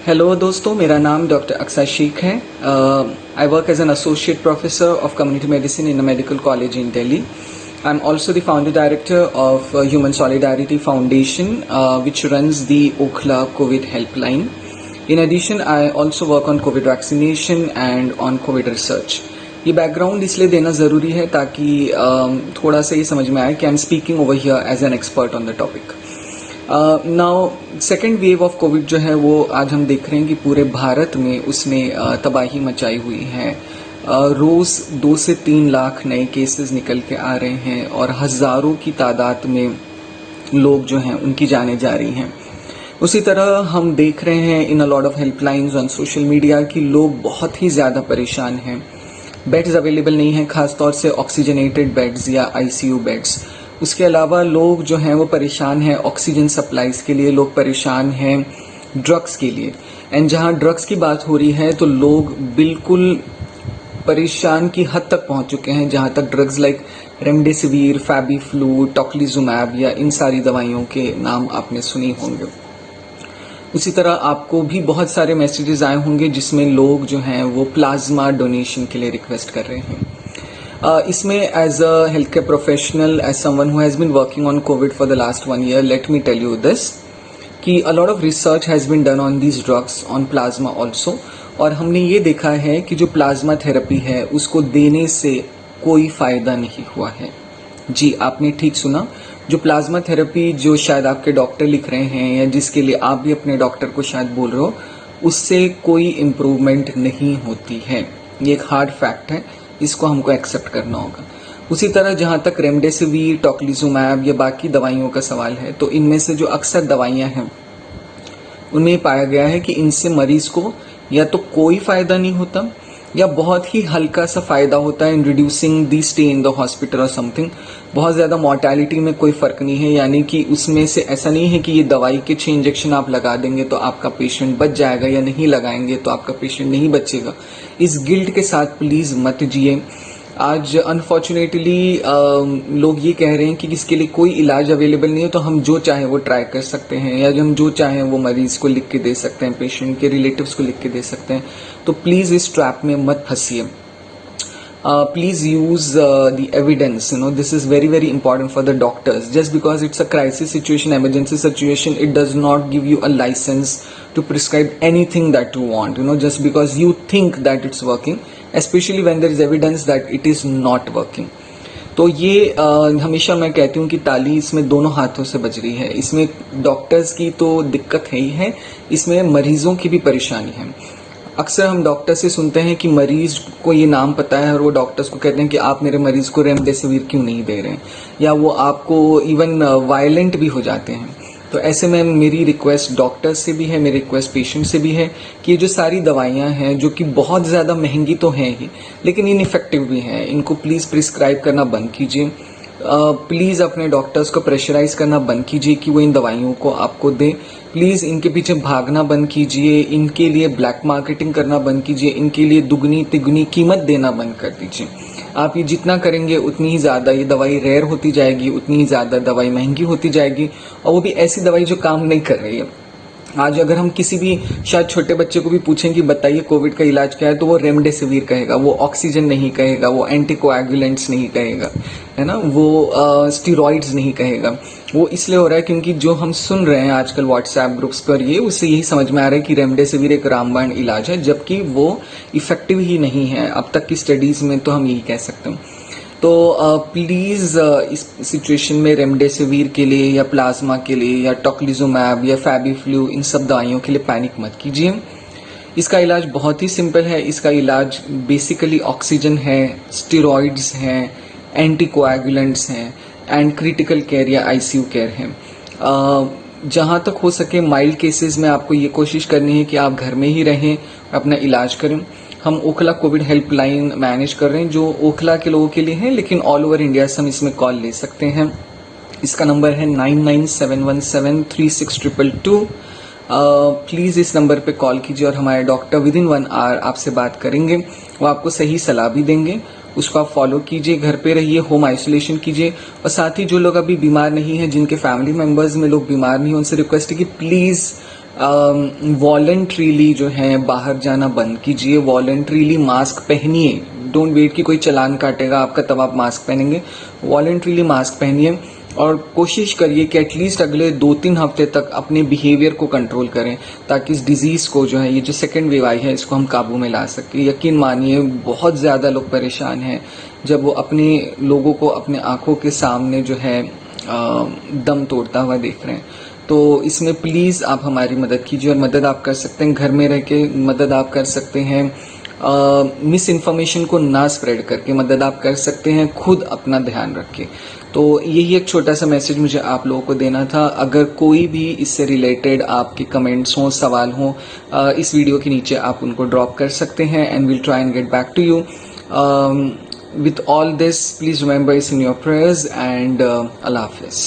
Hello दोस्तों, मेरा नाम डॉक्टर अक्सा शेख है। I work as an associate professor of community medicine in a medical college in Delhi. I am also the founder director of Human Solidarity Foundation, which runs the Okhla COVID helpline. In addition, I also work on COVID vaccination and on COVID research. ये background इसलिए देना ज़रूरी है ताकि थोड़ा सा ये समझ में आए कि I am speaking over here as an expert on the topic. Now second wave of COVID जो है वो आज हम देख रहे हैं कि पूरे भारत में उसने तबाही मचाई हुई है. रोज़ 2 से 3 लाख नए केसेस निकल के आ रहे हैं और हज़ारों की तादाद में लोग जो हैं उनकी जानें जा रही हैं. उसी तरह हम देख रहे हैं in a lot of helplines on social media कि लोग बहुत ही ज़्यादा परेशान हैं. बेड्स अवेलेबल नहीं हैं, खासतौर से ऑक्सीजनेटेड बेड्स या आईसीयू बेड्स. उसके अलावा लोग जो हैं वो परेशान हैं ऑक्सीजन सप्लाईज के लिए, लोग परेशान हैं ड्रग्स के लिए. एंड जहाँ ड्रग्स की बात हो रही है तो लोग बिल्कुल परेशान की हद तक पहुंच चुके हैं, जहां तक ड्रग्स लाइक रेमडेसिविर, फैबीफ्लू, टोक्लिजुमैब या इन सारी दवाइयों के नाम आपने सुनी होंगे. उसी तरह आपको भी बहुत सारे मैसेजेस आए होंगे जिसमें लोग जो हैं वो प्लाज्मा डोनेशन के लिए रिक्वेस्ट कर रहे हैं. इसमें as a health care professional, as someone who has been working on covid for the last 1 year, let me tell you this कि a lot of research has been done on these drugs on plasma also. और हमने ये देखा है कि जो plasma therapy है उसको देने से कोई फायदा नहीं हुआ है. जी, आपने ठीक सुना. जो प्लाज्मा थेरेपी जो शायद आपके डॉक्टर लिख रहे हैं या जिसके लिए आप भी अपने डॉक्टर को शायद बोल रहे हो, उससे कोई इम्प्रूवमेंट नहीं होती है. ये एक हार्ड फैक्ट है, इसको हमको एक्सेप्ट करना होगा. उसी तरह जहाँ तक रेमडेसिविर, टोक्लिजुमैब या बाकी दवाइयों का सवाल है, तो इनमें से जो अक्सर दवाइयाँ हैं उनमें पाया गया है कि इनसे मरीज को या तो कोई फायदा नहीं होता या बहुत ही हल्का सा फायदा होता है in reducing the stay in the hospital और समथिंग. बहुत ज़्यादा मॉर्टेलिटी में कोई फ़र्क नहीं है, यानी कि उसमें से ऐसा नहीं है कि ये दवाई के 6 इंजेक्शन आप लगा देंगे तो आपका पेशेंट बच जाएगा या नहीं लगाएंगे तो आपका पेशेंट नहीं बचेगा. इस गिल्ट के साथ प्लीज़ मत जिए. आज अनफॉर्चुनेटली लोग ये कह रहे हैं कि इसके लिए कोई इलाज अवेलेबल नहीं है तो हम जो चाहे वो ट्राई कर सकते हैं या हम जो चाहें वो मरीज को लिख के दे सकते हैं, पेशेंट के रिलेटिव्स को लिख के दे सकते हैं. तो प्लीज़ इस ट्रैप में मत फंसिए. Please use the evidence. This is very, very important for the doctors. Just because it's a crisis situation, emergency situation, it does not give you a license to prescribe anything that you want. Just because you think that it's working, especially when there is evidence that it is not working. तो ये हमेशा मैं कहती हूँ कि ताली इसमें दोनों हाथों से बज रही है. इसमें डॉक्टर्स की तो दिक्कत है ही है, इसमें मरीजों की भी परेशानी है. अक्सर हम डॉक्टर से सुनते हैं कि मरीज को ये नाम पता है और वो डॉक्टर्स को कहते हैं कि आप मेरे मरीज को रेमडेसिविर क्यों नहीं दे रहे हैं, या वो आपको इवन वायलेंट भी हो जाते हैं. तो ऐसे में मेरी रिक्वेस्ट डॉक्टर्स से भी है, मेरी रिक्वेस्ट पेशेंट से भी है कि ये जो सारी दवाइयाँ हैं जो कि बहुत ज़्यादा महंगी तो हैं ही लेकिन इनइफेक्टिव भी हैं, इनको प्लीज़ प्रिस्क्राइब करना बंद कीजिए. प्लीज़ अपने डॉक्टर्स को प्रेशराइज करना बंद कीजिए कि वो इन दवाइयों को आपको दें. प्लीज़ इनके पीछे भागना बंद कीजिए, इनके लिए ब्लैक मार्केटिंग करना बंद कीजिए, इनके लिए दुगनी तिगुनी कीमत देना बंद कर दीजिए. आप ये जितना करेंगे उतनी ही ज़्यादा ये दवाई रेयर होती जाएगी, उतनी ही ज़्यादा दवाई महंगी होती जाएगी, और वो भी ऐसी दवाई जो काम नहीं कर रही है. आज अगर हम किसी भी शायद छोटे बच्चे को भी पूछें कि बताइए कोविड का इलाज क्या है, तो वो रेमडेसिविर कहेगा, वो ऑक्सीजन नहीं कहेगा, वो एंटीकोएगुलेंट्स नहीं कहेगा, है ना, वो स्टीरॉइड्स नहीं कहेगा. वो इसलिए हो रहा है क्योंकि जो हम सुन रहे हैं आजकल व्हाट्सएप ग्रुप्स पर, ये उससे यही समझ में आ रहा है कि रेमडेसिविर एक रामबाण इलाज है, जबकि वो इफेक्टिव ही नहीं है. अब तक की स्टडीज में तो हम यही कह सकते हैं. तो प्लीज़ इस सिचुएशन में रेमडेसिविर के लिए या प्लाज्मा के लिए या टोक्लिजुमैब या फैबीफ्लू, इन सब दवाइयों के लिए पैनिक मत कीजिए. इसका इलाज बहुत ही सिंपल है. इसका इलाज बेसिकली ऑक्सीजन है, स्टेरॉइड्स हैं, एंटीकोएगुलेंट्स हैं एंड क्रिटिकल केयर या आईसीयू केयर है. जहाँ तक हो सके माइल्ड केसेस में आपको ये कोशिश करनी है कि आप घर में ही रहें, अपना इलाज करें. हम ओखला कोविड हेल्पलाइन मैनेज कर रहे हैं जो ओखला के लोगों के लिए है, लेकिन ऑल ओवर इंडिया से हम इसमें कॉल ले सकते हैं. इसका नंबर है 9971736222. प्लीज़ इस नंबर पे कॉल कीजिए और हमारे डॉक्टर विद इन 1 hour आपसे बात करेंगे. वो आपको सही सलाह भी देंगे, उसको आप फॉलो कीजिए, घर पे रहिए, होम आइसोलेशन कीजिए. और साथ ही जो लोग अभी बीमार नहीं हैं, जिनके फैमिली मेम्बर्स में लोग बीमार नहीं हैं, उनसे रिक्वेस्ट है कि प्लीज़ वॉलंटरीली जो है बाहर जाना बंद कीजिए, वॉलंटरीली मास्क पहनिए, डोंट वेट कि कोई चालान काटेगा आपका तब आप मास्क पहनेंगे, वॉलंटरीली मास्क पहनिए और कोशिश करिए कि एटलीस्ट अगले 2-3 हफ्ते तक अपने बिहेवियर को कंट्रोल करें ताकि इस डिजीज़ को जो है, ये जो सेकेंड वेव आई है, इसको हम काबू में ला सकें। यकीन मानिए बहुत ज़्यादा लोग परेशान हैं जब वो अपने लोगों को अपने आंखों के सामने जो है दम तोड़ता हुआ देख रहे हैं। तो इसमें प्लीज़ आप हमारी मदद कीजिए और मदद आप कर सकते हैं घर में रह के, मदद आप कर सकते हैं मिस इन्फॉर्मेशन को ना स्प्रेड करके, मदद आप कर सकते हैं खुद अपना ध्यान रख के। तो यही एक छोटा सा मैसेज मुझे आप लोगों को देना था। अगर कोई भी इससे रिलेटेड आपके कमेंट्स हों, सवाल हों, इस वीडियो के नीचे आप उनको ड्रॉप कर सकते हैं and will try and get back to you. With all this, please remember it's in your prayers and Allah Hafiz.